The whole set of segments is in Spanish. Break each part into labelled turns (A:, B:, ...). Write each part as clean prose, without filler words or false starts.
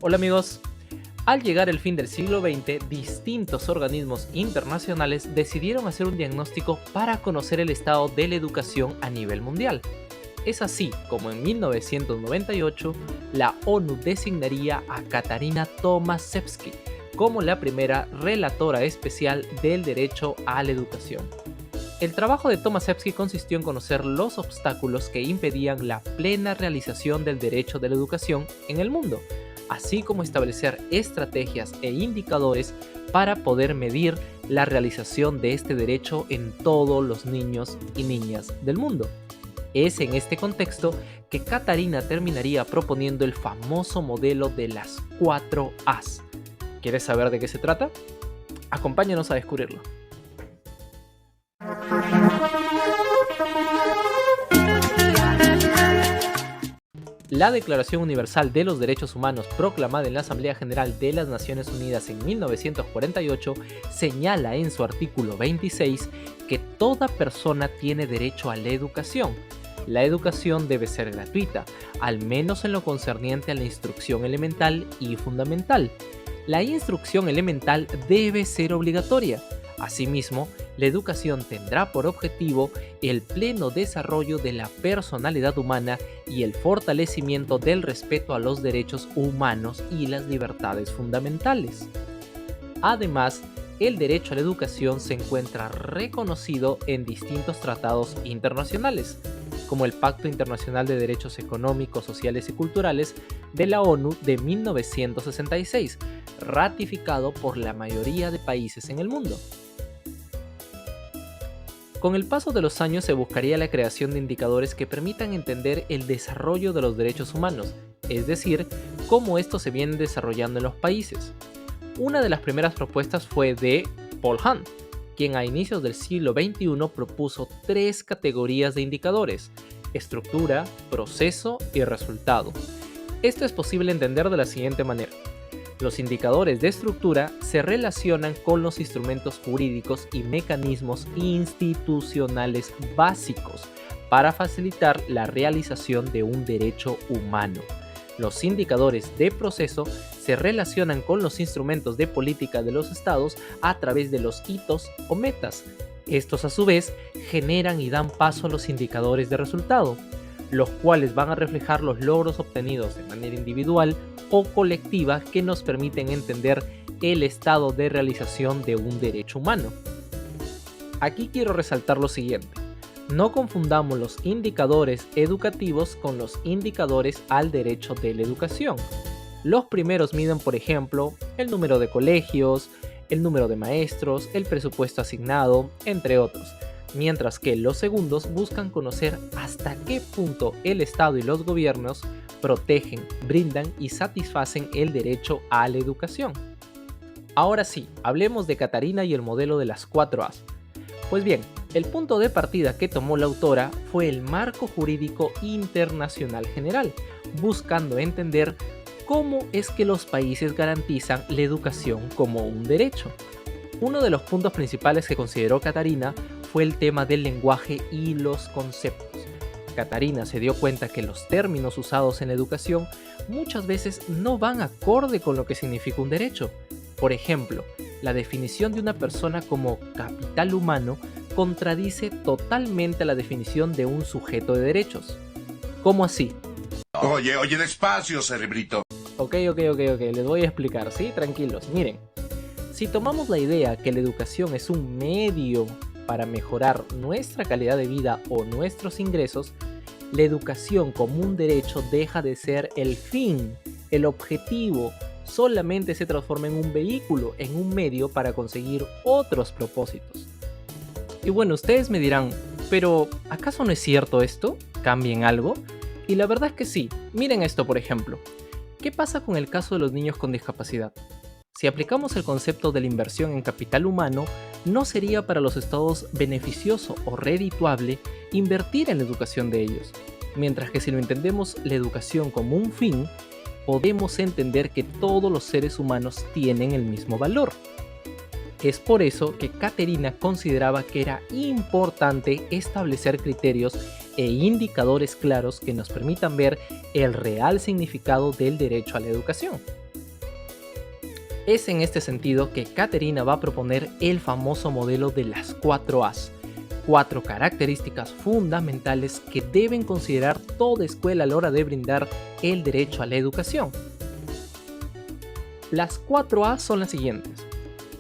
A: Hola amigos, al llegar el fin del siglo XX, distintos organismos internacionales decidieron hacer un diagnóstico para conocer el estado de la educación a nivel mundial. Es así como en 1998 la ONU designaría a Katarina Tomaszewski como la primera relatora especial del derecho a la educación. El trabajo de Tomaszewski consistió en conocer los obstáculos que impedían la plena realización del derecho de la educación en el mundo, así como establecer estrategias e indicadores para poder medir la realización de este derecho en todos los niños y niñas del mundo. Es en este contexto que Katarina terminaría proponiendo el famoso modelo de las 4 As. ¿Quieres saber de qué se trata? Acompáñanos a descubrirlo. La Declaración Universal de los Derechos Humanos, proclamada en la Asamblea General de las Naciones Unidas en 1948, señala en su artículo 26 que toda persona tiene derecho a la educación. La educación debe ser gratuita, al menos en lo concerniente a la instrucción elemental y fundamental. La instrucción elemental debe ser obligatoria. Asimismo, la educación tendrá por objetivo el pleno desarrollo de la personalidad humana y el fortalecimiento del respeto a los derechos humanos y las libertades fundamentales. Además, el derecho a la educación se encuentra reconocido en distintos tratados internacionales, como el Pacto Internacional de Derechos Económicos, Sociales y Culturales de la ONU de 1966, ratificado por la mayoría de países en el mundo. Con el paso de los años se buscaría la creación de indicadores que permitan entender el desarrollo de los derechos humanos, es decir, cómo estos se vienen desarrollando en los países. Una de las primeras propuestas fue de Paul Hunt, quien a inicios del siglo XXI propuso 3 categorías de indicadores: estructura, proceso y resultado. Esto es posible entender de la siguiente manera. Los indicadores de estructura se relacionan con los instrumentos jurídicos y mecanismos institucionales básicos para facilitar la realización de un derecho humano. Los indicadores de proceso se relacionan con los instrumentos de política de los estados a través de los hitos o metas. Estos a su vez generan y dan paso a los indicadores de resultado, los cuales van a reflejar los logros obtenidos de manera individual o colectiva que nos permiten entender el estado de realización de un derecho humano. Aquí quiero resaltar lo siguiente: no confundamos los indicadores educativos con los indicadores al derecho de la educación. Los primeros miden, por ejemplo, el número de colegios, el número de maestros, el presupuesto asignado, entre otros, mientras que los segundos buscan conocer hasta qué punto el Estado y los gobiernos protegen, brindan y satisfacen el derecho a la educación. Ahora sí, hablemos de Katarina y el modelo de las 4 As. Pues bien, el punto de partida que tomó la autora fue el marco jurídico internacional general, buscando entender cómo es que los países garantizan la educación como un derecho. Uno de los puntos principales que consideró Katarina fue el tema del lenguaje y los conceptos. Katarina se dio cuenta que los términos usados en la educación muchas veces no van acorde con lo que significa un derecho. Por ejemplo, la definición de una persona como capital humano contradice totalmente la definición de un sujeto de derechos. ¿Cómo así?
B: Oye, despacio, cerebrito.
A: Ok, les voy a explicar, ¿sí? Tranquilos, miren. Si tomamos la idea que la educación es un medio para mejorar nuestra calidad de vida o nuestros ingresos, la educación como un derecho deja de ser el fin, el objetivo, solamente se transforma en un vehículo, en un medio para conseguir otros propósitos. Y bueno, ustedes me dirán, pero ¿acaso no es cierto esto? ¿Cambien algo? Y la verdad es que sí. Miren esto, por ejemplo. ¿Qué pasa con el caso de los niños con discapacidad? Si aplicamos el concepto de la inversión en capital humano, no sería para los estados beneficioso o redituable invertir en la educación de ellos, mientras que si lo entendemos la educación como un fin, podemos entender que todos los seres humanos tienen el mismo valor. Es por eso que Katerina consideraba que era importante establecer criterios e indicadores claros que nos permitan ver el real significado del derecho a la educación. Es en este sentido que Caterina va a proponer el famoso modelo de las 4 A's, 4 características fundamentales que deben considerar toda escuela a la hora de brindar el derecho a la educación. Las 4 A son las siguientes: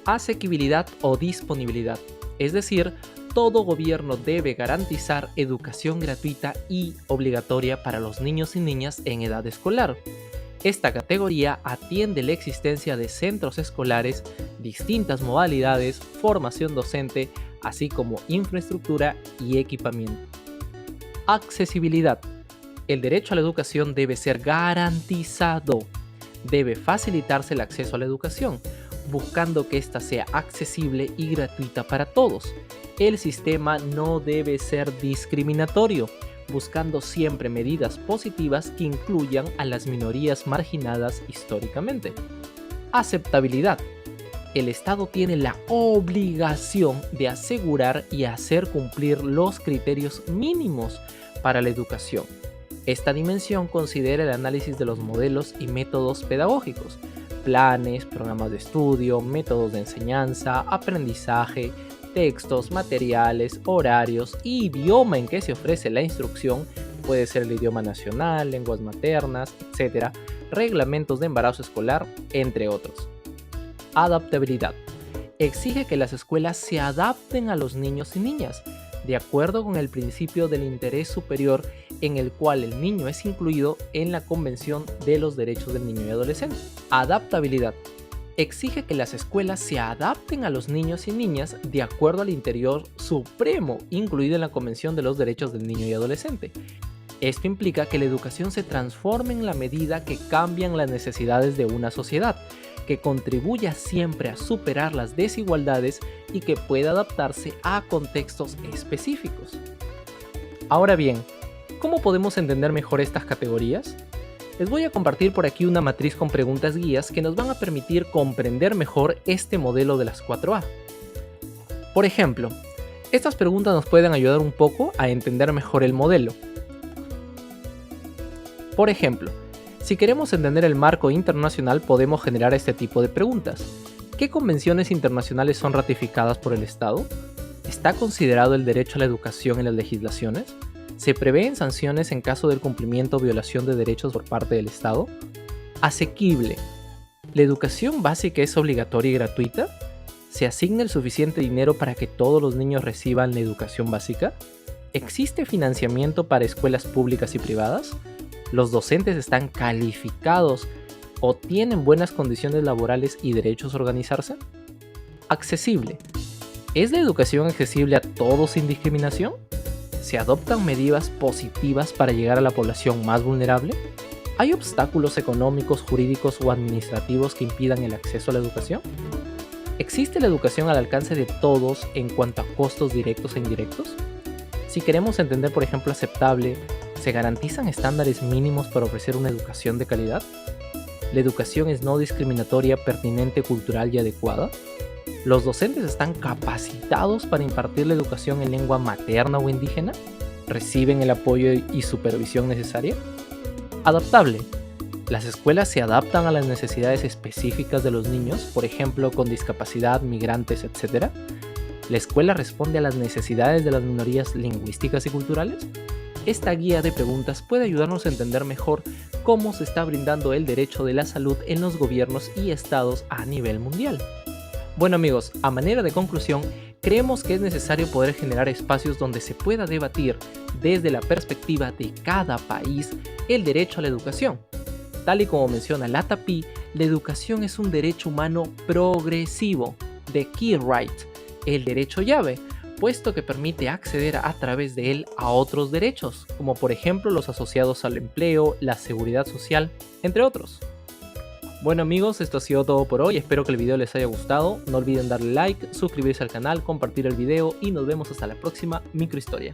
A: asequibilidad o disponibilidad, es decir, todo gobierno debe garantizar educación gratuita y obligatoria para los niños y niñas en edad escolar. Esta categoría atiende la existencia de centros escolares, distintas modalidades, formación docente, así como infraestructura y equipamiento. Accesibilidad. El derecho a la educación debe ser garantizado. Debe facilitarse el acceso a la educación, buscando que ésta sea accesible y gratuita para todos. El sistema no debe ser discriminatorio, buscando siempre medidas positivas que incluyan a las minorías marginadas históricamente. Aceptabilidad. El Estado tiene la obligación de asegurar y hacer cumplir los criterios mínimos para la educación. Esta dimensión considera el análisis de los modelos y métodos pedagógicos, planes, programas de estudio, métodos de enseñanza, aprendizaje, textos, materiales, horarios, idioma en que se ofrece la instrucción, puede ser el idioma nacional, lenguas maternas, etc., reglamentos de embarazo escolar, entre otros. Adaptabilidad. Exige que las escuelas se adapten a los niños y niñas, de acuerdo con el principio del interés superior en el cual el niño es incluido en la Convención de los Derechos del Niño y Adolescente. Adaptabilidad. Exige que las escuelas se adapten a los niños y niñas de acuerdo al interés supremo incluido en la Convención de los Derechos del Niño y Adolescente. Esto implica que la educación se transforme en la medida que cambian las necesidades de una sociedad, que contribuya siempre a superar las desigualdades y que pueda adaptarse a contextos específicos. Ahora bien, ¿cómo podemos entender mejor estas categorías? Les voy a compartir por aquí una matriz con preguntas guías que nos van a permitir comprender mejor este modelo de las 4A. Por ejemplo, estas preguntas nos pueden ayudar un poco a entender mejor el modelo. Por ejemplo, si queremos entender el marco internacional, podemos generar este tipo de preguntas. ¿Qué convenciones internacionales son ratificadas por el Estado? ¿Está considerado el derecho a la educación en las legislaciones? ¿Se prevén sanciones en caso del cumplimiento o violación de derechos por parte del Estado? Asequible. ¿La educación básica es obligatoria y gratuita? ¿Se asigna el suficiente dinero para que todos los niños reciban la educación básica? ¿Existe financiamiento para escuelas públicas y privadas? ¿Los docentes están calificados o tienen buenas condiciones laborales y derechos a organizarse? Accesible. ¿Es la educación accesible a todos sin discriminación? ¿Se adoptan medidas positivas para llegar a la población más vulnerable? ¿Hay obstáculos económicos, jurídicos o administrativos que impidan el acceso a la educación? ¿Existe la educación al alcance de todos en cuanto a costos directos e indirectos? Si queremos entender, por ejemplo, aceptable, ¿se garantizan estándares mínimos para ofrecer una educación de calidad? ¿La educación es no discriminatoria, pertinente, cultural y adecuada? ¿Los docentes están capacitados para impartir la educación en lengua materna o indígena? ¿Reciben el apoyo y supervisión necesaria? Adaptable. ¿Las escuelas se adaptan a las necesidades específicas de los niños, por ejemplo, con discapacidad, migrantes, etc.? ¿La escuela responde a las necesidades de las minorías lingüísticas y culturales? Esta guía de preguntas puede ayudarnos a entender mejor cómo se está brindando el derecho de la salud en los gobiernos y estados a nivel mundial. Bueno amigos, a manera de conclusión, creemos que es necesario poder generar espacios donde se pueda debatir desde la perspectiva de cada país el derecho a la educación. Tal y como menciona la TAPI, la educación es un derecho humano progresivo, the key right, el derecho llave, puesto que permite acceder a través de él a otros derechos, como por ejemplo los asociados al empleo, la seguridad social, entre otros. Bueno amigos, esto ha sido todo por hoy, espero que el video les haya gustado, no olviden darle like, suscribirse al canal, compartir el video y nos vemos hasta la próxima microhistoria.